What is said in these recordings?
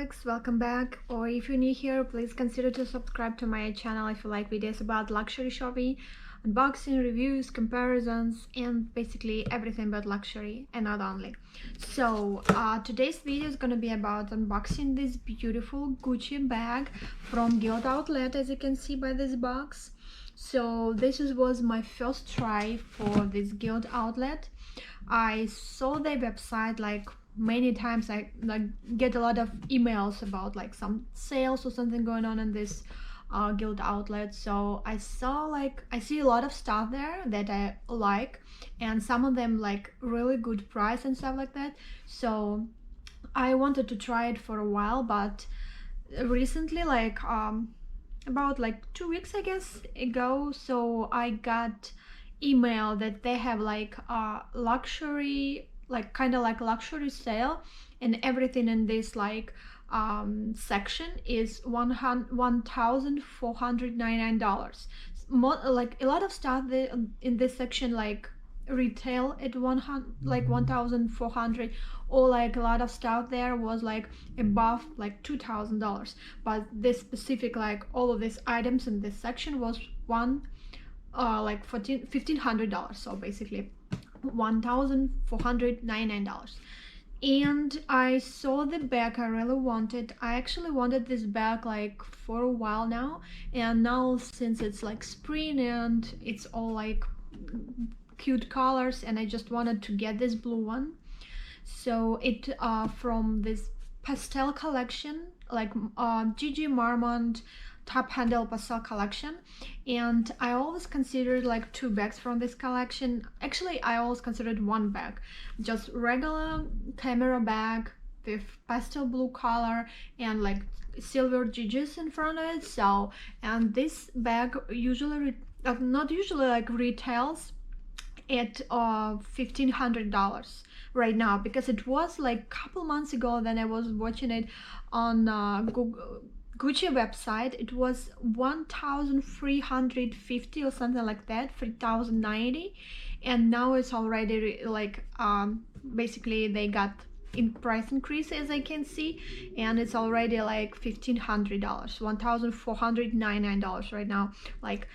Alex, welcome back. Or if you're new here, please consider to subscribe to my channel if you like videos about luxury shopping, unboxing, reviews, comparisons, and basically everything about luxury and not only. So today's video is gonna be about unboxing this beautiful Gucci bag from Gilt outlet, as you can see by this box. So was my first try for this Gilt outlet. I saw their website like many times. I get a lot of emails about like some sales or something going on in this Gilt outlet. So I see a lot of stuff there that I like, and some of them like really good price and stuff like that. So I wanted to try it for a while, but recently, about like 2 weeks I guess ago, so I got email that they have like a luxury, like kind of like luxury sale, and everything in this section is $1,499. Like a lot of stuff in this section like retail at 1,400, or like a lot of stuff there was like above like $2,000, but this specific, like all of these items in this section was $1,500, so basically $1,499. And I saw the bag I really wanted. I actually wanted this bag like for a while now, and now since it's like spring and it's all like cute colors, and I just wanted to get this blue one. So it from this Pastel collection, like Gigi Marmont top handle pastel collection. And I always considered like two bags from this collection. Actually, I always considered one bag, just regular camera bag with pastel blue color and like silver Gigi's in front of it. So, and this bag usually not usually like retails at $1,500 right now, because it was like a couple months ago. Then I was watching it on Gucci website. It was 1,350 or something like that, 3,090, and now it's already like basically they got in price increase, as I can see, and it's already like $1,500, $1,499 right now, like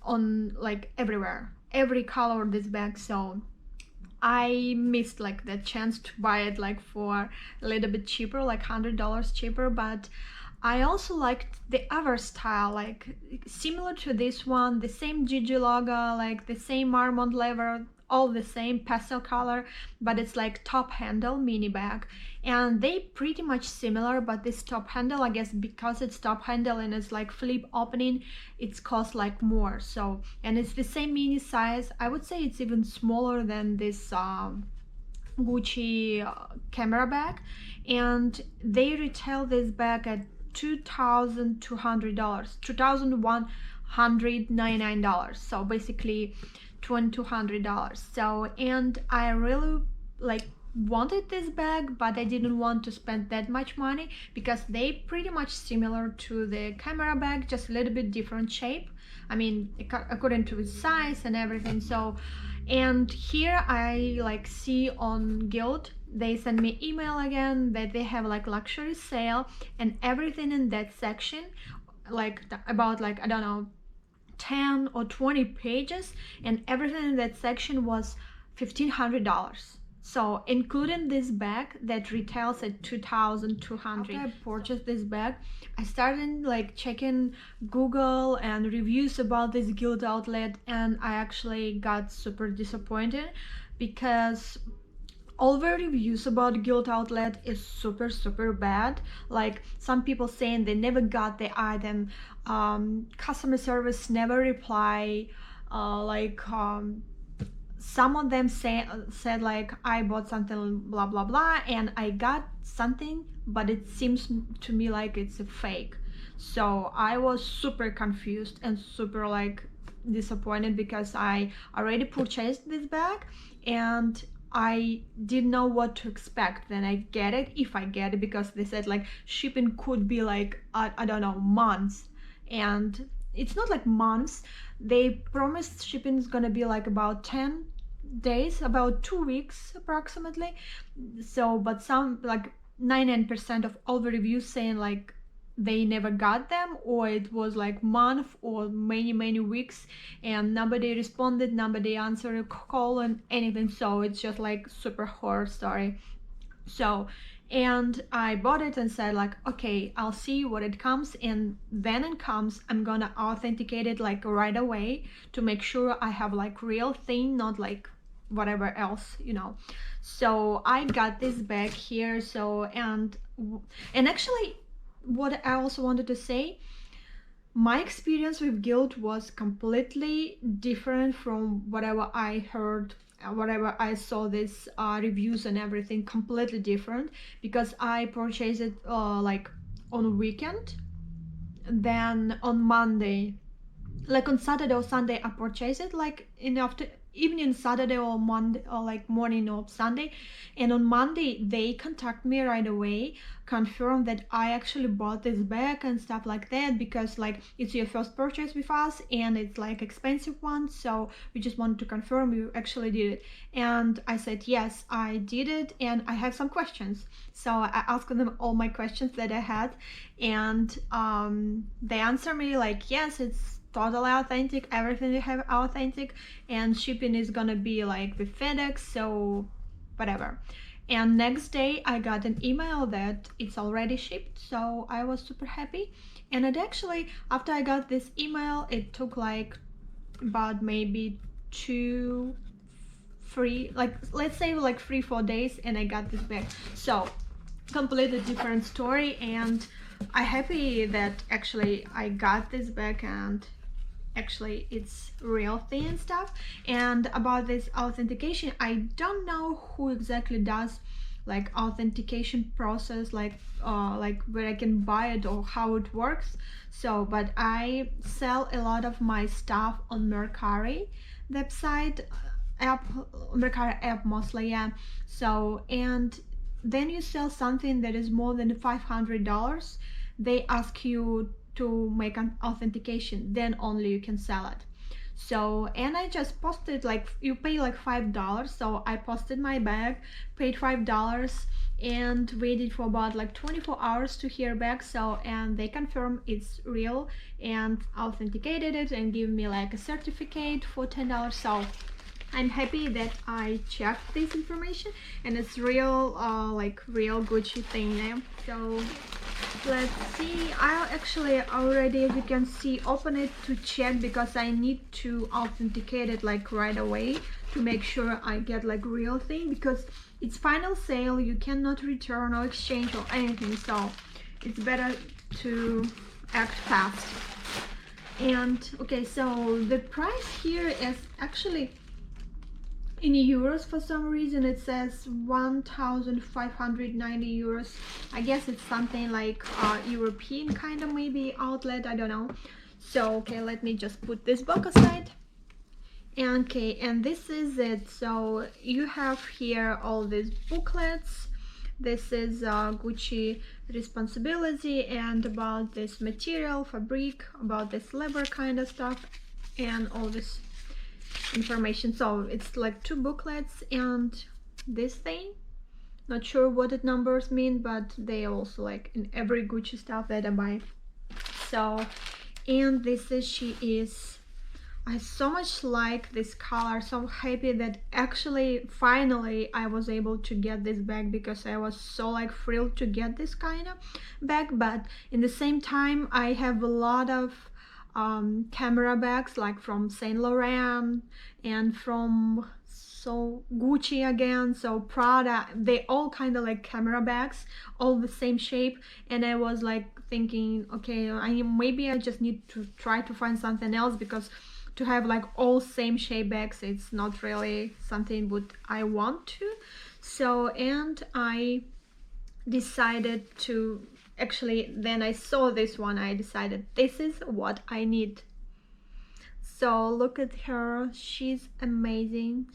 on like everywhere, every color of this bag. So I missed like the chance to buy it like for a little bit cheaper, like $100 cheaper. But I also liked the other style, like similar to this one, the same Gigi logo, like the same Marmont leather, all the same pastel color, but it's like top handle mini bag, and they pretty much similar. But this top handle, I guess because it's top handle and it's like flip opening, it's cost like more. So, and it's the same mini size. I would say it's even smaller than this Gucci camera bag, and they retail this bag at $2,200, $2,199, so basically $2,200. So, and I really like wanted this bag, but I didn't want to spend that much money because they pretty much similar to the camera bag, just a little bit different shape, I mean according to its size and everything. So, and here I like see on Gilt, they send me email again that they have like luxury sale, and everything in that section, like about like I don't know 10 or 20 pages, and everything in that section was $1,500. So including this bag that retails at $2,200. After I purchased this bag, I started like checking Google and reviews about this Gilt outlet, and I actually got super disappointed because all the reviews about Gilt outlet is super bad. Like some people saying they never got the item, customer service never reply, some of them said like I bought something blah blah blah and I got something, but it seems to me like it's a fake. So I was super confused and super like disappointed because I already purchased this bag and I didn't know what to expect. Then I get it, if I get it, because they said like shipping could be like I don't know, months, and it's not like months. They promised shipping is gonna be like about 10 days, about 2 weeks approximately. So, but some like 99% of all the reviews saying like they never got them, or it was like month or many weeks and nobody responded, nobody answered a call and anything. So it's just like super horror story. So, and I bought it and said like, okay, I'll see what it comes, and when it comes I'm gonna authenticate it like right away to make sure I have like real thing, not like whatever else, you know. So I got this bag here. So and actually what I also wanted to say, my experience with Gilt was completely different from whatever I heard, whatever I saw this reviews and everything, completely different, because I purchased it like on weekend, then on Monday, like on Saturday or Sunday I purchased it like in after evening Saturday or Monday or like morning of Sunday, and on Monday they contact me right away, confirm that I actually bought this bag and stuff like that, because like it's your first purchase with us and it's like expensive one, so we just wanted to confirm you actually did it. And I said yes, I did it, and I have some questions. So I asked them all my questions that I had, and they answer me like yes, it's totally authentic, everything they have authentic, and shipping is gonna be like with FedEx, so whatever. And next day I got an email that it's already shipped, so I was super happy. And it actually, after I got this email, it took like about maybe 2 3, like let's say like 3 4 days, and I got this bag. So completely different story, and I'm happy that actually I got this bag and actually it's real thing and stuff. And about this authentication, I don't know who exactly does like authentication process, like where I can buy it or how it works. So but I sell a lot of my stuff on Mercari website, app, Mercari app mostly, yeah. So and then you sell something that is more than $500, they ask you to make an authentication, then only you can sell it. So and I just posted like you pay like $5, so I posted my bag, paid $5, and waited for about like 24 hours to hear back. So and they confirm it's real and authenticated it and give me like a certificate for $10. So I'm happy that I checked this information and it's real, like real Gucci thing now. So let's see, I'll actually already, as you can see, open it to check because I need to authenticate it like right away to make sure I get like real thing, because it's final sale, you cannot return or exchange or anything, so it's better to act fast. And okay, so the price here is actually in euros. For some reason it says 1,590 euros. I guess it's something like European kind of maybe outlet, I don't know. So okay, let me just put this book aside. And okay, and this is it. So you have here all these booklets. This is Gucci responsibility and about this material, fabric, about this leather kind of stuff, and all this information. So it's like 2 booklets and this thing, not sure what the numbers mean, but they also like in every Gucci stuff that I buy. So and this is, she is, I so much like this color, so I'm happy that actually finally I was able to get this bag, because I was so like thrilled to get this kind of bag. But in the same time I have a lot of camera bags like from Saint Laurent and from so Gucci again, so Prada, they all kind of like camera bags, all the same shape. And I was like thinking, okay, maybe I just need to try to find something else, because to have like all same shape bags, it's not really something what I want to. So and I decided to actually, then I saw this one, I decided this is what I need. So look at her, she's amazing.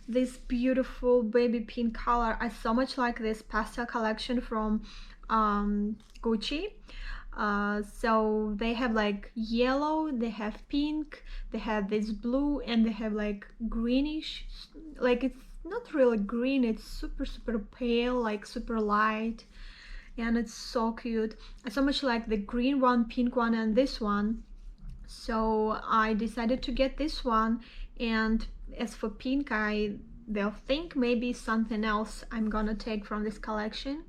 This beautiful baby pink color, I so much like this pastel collection from Gucci. So they have like yellow, they have pink, they have this blue, and they have like greenish, like it's not really green, it's super pale, like super light. and it's so cute. I so much like the green one, pink one, and this one, so I decided to get this one. And as for pink, they'll think maybe something else I'm gonna take from this collection,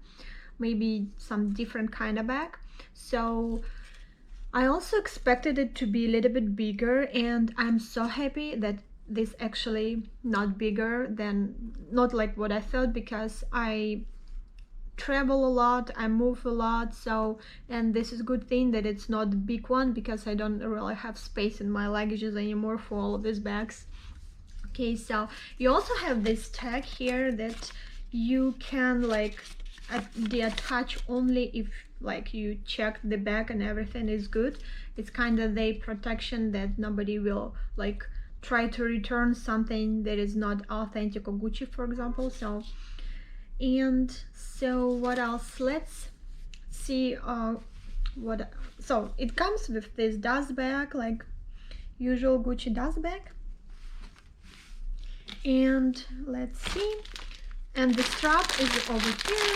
maybe some different kind of bag. So I also expected it to be a little bit bigger, and I'm so happy that this actually not bigger than, not like what I thought, because I travel a lot, I move a lot, so, and this is a good thing that it's not a big one, because I don't really have space in my luggages anymore for all of these bags. Okay, so you also have this tag here that you can like deattach only if like you check the bag and everything is good. It's kind of the protection that nobody will like try to return something that is not authentic or Gucci, for example. So, and so what else? Let's see what. So it comes with this dust bag, like usual Gucci dust bag. And let's see, and the strap is over here.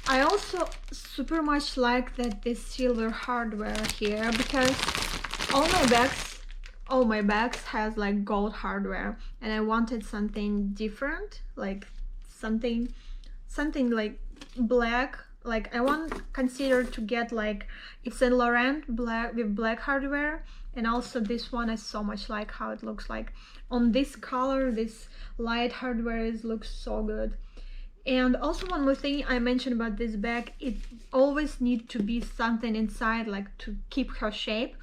I also super much like that this silver hardware here, because all my bags has like gold hardware, and I wanted something different, like something like black. Like I consider to get like Yves Saint Laurent black with black hardware. And also this one, I so much like how it looks like on this color. This light hardware looks so good. And also one more thing I mentioned about this bag, it always needs to be something inside, like to keep her shape,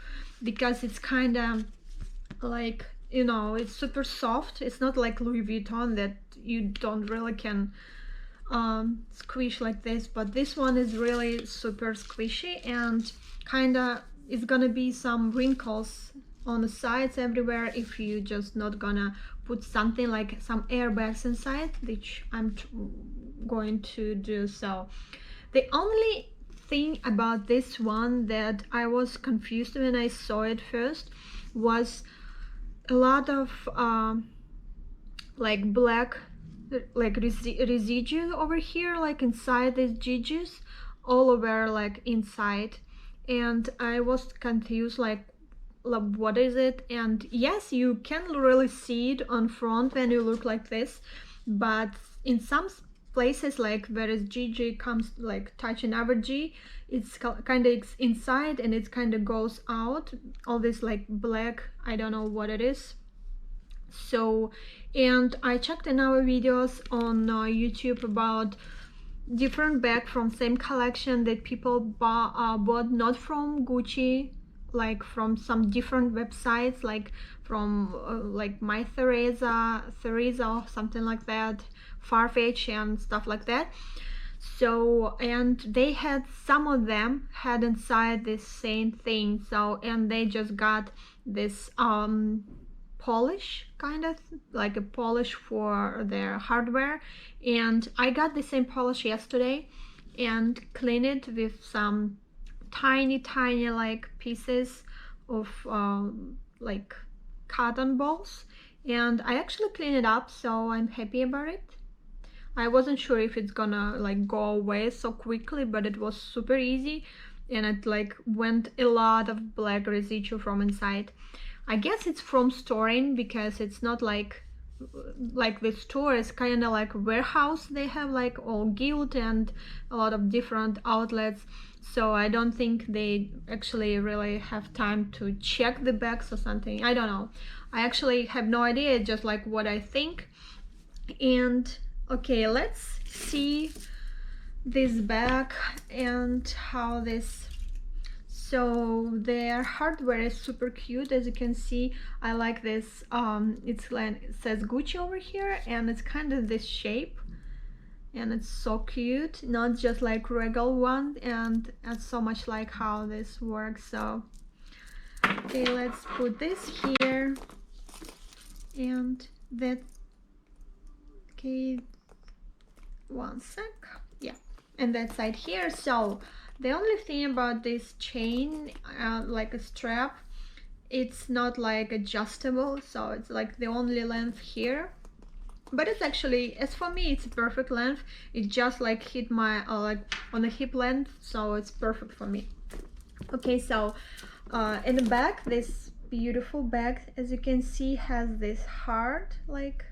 because it's kind of like, you know, it's super soft. It's not like Louis Vuitton that you don't really can squish like this, but this one is really super squishy, and kind of it's gonna be some wrinkles on the sides everywhere if you just not gonna put something like some airbags inside, which I'm going to do. So the only thing about this one that I was confused when I saw it first was a lot of like black like residue over here, like inside these gauges, all over like inside. And I was confused, like what is it? And yes, you can really see it on front when you look like this, but in some places like where is GG comes like touching our G, it's kind of inside and it kind of goes out, all this like black, I don't know what it is. So, and I checked in our videos on YouTube about different bag from same collection that people bought not from Gucci, like from some different websites, like from like My Theresa or something like that, Farfetch and stuff like that. So, and they had, some of them had inside this same thing. So, and they just got this polish, kind of like a polish for their hardware. And I got the same polish yesterday and cleaned it with some tiny like pieces of like cotton balls, and I actually cleaned it up, so I'm happy about it. I wasn't sure if it's gonna like go away so quickly, but it was super easy, and it like went a lot of black residue from inside. I guess it's from storing, because it's not like the store is kind of like a warehouse. They have like all Gilt and a lot of different outlets, so I don't think they actually really have time to check the bags or something. I don't know, I actually have no idea, it's just like what I think. And okay, let's see this bag and how this. So their hardware is super cute, as you can see. I like this. It's like, it says Gucci over here, and it's kind of this shape, and it's so cute, not just like regular one. And I so much like how this works. So okay, let's put this here, and that. Okay, one sec. Yeah, and that side here. So the only thing about this chain, like a strap, it's not like adjustable, so it's like the only length here. but it's actually, as for me, it's a perfect length. It just like hit my like on the hip length, so it's perfect for me. Okay, so in the back, this beautiful bag, as you can see, has this heart, like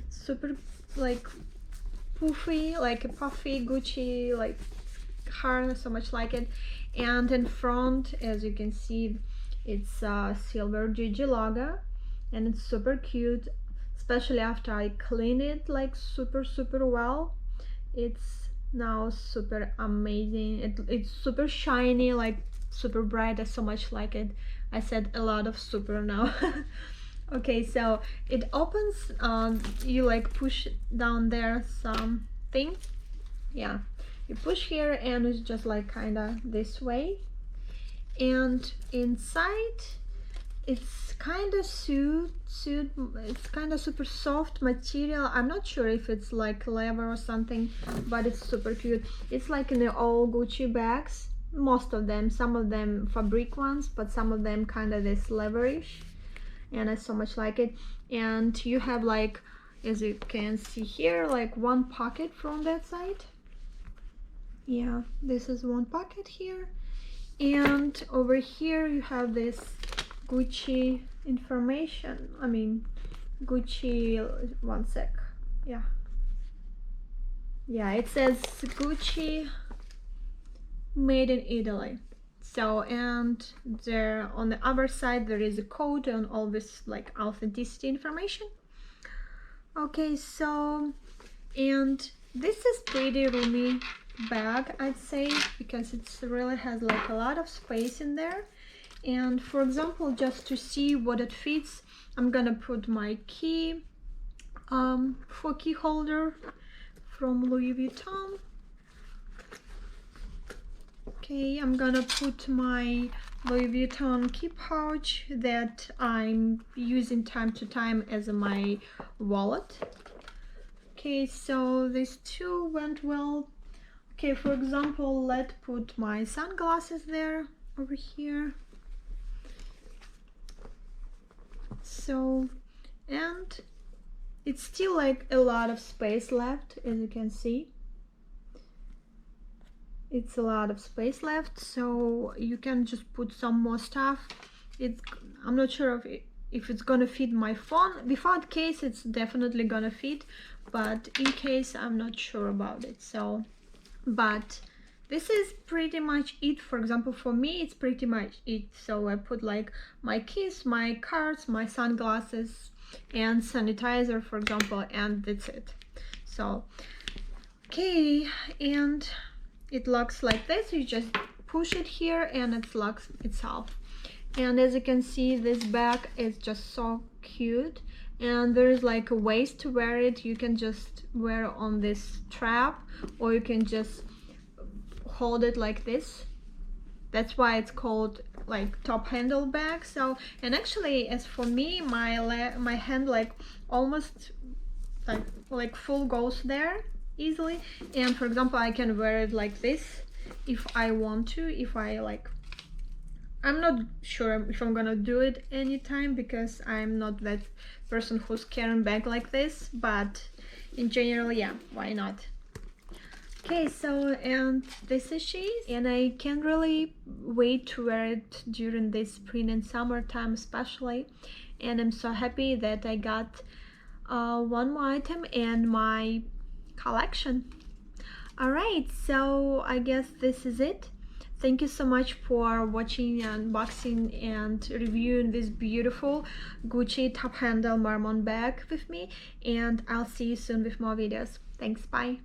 super like poofy, like a puffy Gucci like heart, so much like it. And in front, as you can see, it's silver Gigi logo, and it's super cute, especially after I clean it like super well. It's now super amazing. It's super shiny, like super bright. I so much like it. I said a lot of super now. Okay, so it opens, you like push down there something, yeah, you push here and it's just like kind of this way, and inside it's kind of it's kind of super soft material. I'm not sure if it's like leather or something, but it's super cute. It's like in the all Gucci bags, most of them, some of them fabric ones, but some of them kind of this leatherish, and I so much like it. And you have, like, as you can see here, like one pocket from that side. Yeah, this is one pocket here, and over here you have this Gucci information. I mean Gucci, one sec, yeah, it says Gucci made in Italy. So, and there on the other side there is a code and all this like authenticity information. Okay, so, and this is pretty roomy bag, I'd say, because it really has like a lot of space in there. And for example, just to see what it fits, I'm gonna put my key for key holder from Louis Vuitton. Okay, I'm gonna put my Louis Vuitton key pouch that I'm using time to time as my wallet. Okay, so these two went well. Okay, for example, let's put my sunglasses there, over here. So, and it's still like a lot of space left, as you can see. It's a lot of space left, so you can just put some more stuff. I'm not sure if it's gonna fit my phone. Without case, it's definitely gonna fit, but in case, I'm not sure about it. So, but this is pretty much it. For example, for me, it's pretty much it. So I put like my keys, my cards, my sunglasses, and sanitizer, for example, and that's it. So, okay, and it locks like this. You just push it here and it locks itself. And as you can see, this bag is just so cute, and there is like a waist to wear it. You can just wear on this strap, or you can just hold it like this. That's why it's called like top handle bag. So, and actually, as for me, my hand like almost like full goes there easily. And for example, I can wear it like this if I want to, if I like. I'm not sure if I'm gonna do it anytime, because I'm not that person who's carrying bag like this, but in general, yeah, why not? Okay, so, and this is she, and I can't really wait to wear it during this spring and summertime especially, and I'm so happy that I got one more item in my collection. Alright, so I guess this is it. Thank you so much for watching, unboxing, and reviewing this beautiful Gucci top handle Marmont bag with me, and I'll see you soon with more videos. Thanks, bye.